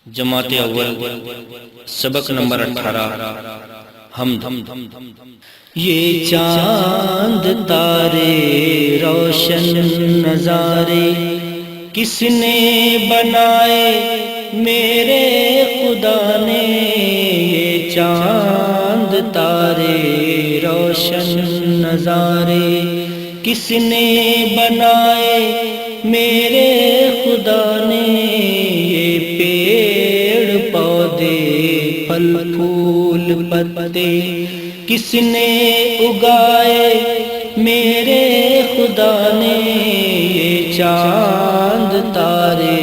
جماعت اول سبق نمبر 18 حمد۔ یہ چاند تارے روشن نظارے کس نے بنائے میرے خدا نے، یہ چاند تارے روشن نظارے کس نے بنائے میرے خدا نے، یہ پیڑ پودے پھل پھول پتے کس نے اگائے میرے خدا نے، یہ چاند تارے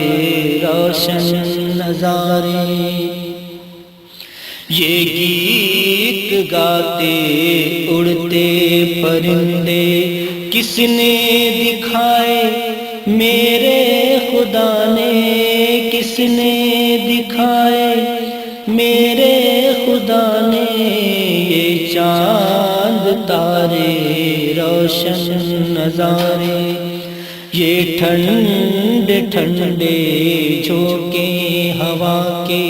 روشن نظارے، یہ گیت گاتے اڑتے پرندے کس نے دکھائے میرے خدا نے، کس نے دکھائے میرے خدا نے، یہ چاند تارے روشن نظارے، یہ ٹھنڈے ٹھنڈے جھونکے ہوا کے،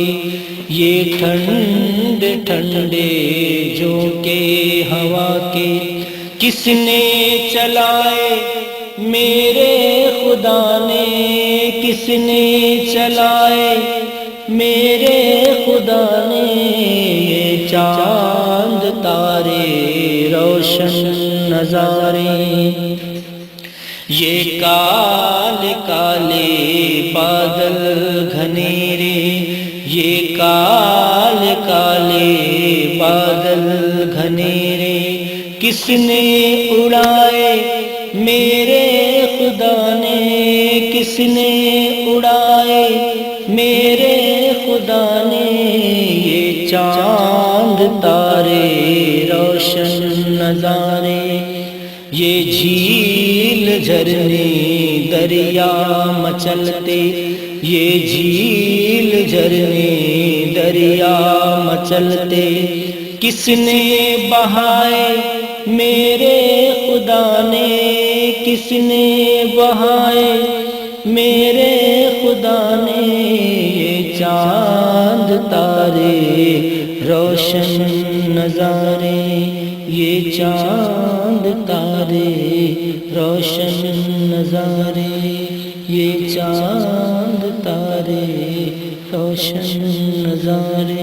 یہ ٹھنڈے ٹھنڈے جھونکے ہوا کے کس نے چلائے میرے خدا نے، کس نے چلائے میرے خدا نے، یہ چاند تارے روشن نظارے، یہ کالے کالے بادل گھنیرے، یہ کالے کالے بادل گھنیرے کس نے اڑائے میرے خدا نے، کس نے اڑائے میرے خدا نے، یہ چاند تارے روشن نظارے، یہ جھیل جھرنے دریا مچلتے، یہ جھیل جھرنے دریا مچلتے کس نے بہائے میرے خدا نے، کس نے بہائے میرے خدا نے، یہ چاند تارے روشن نظارے، یہ چاند تارے روشن نظارے، یہ چاند تارے روشن نظارے۔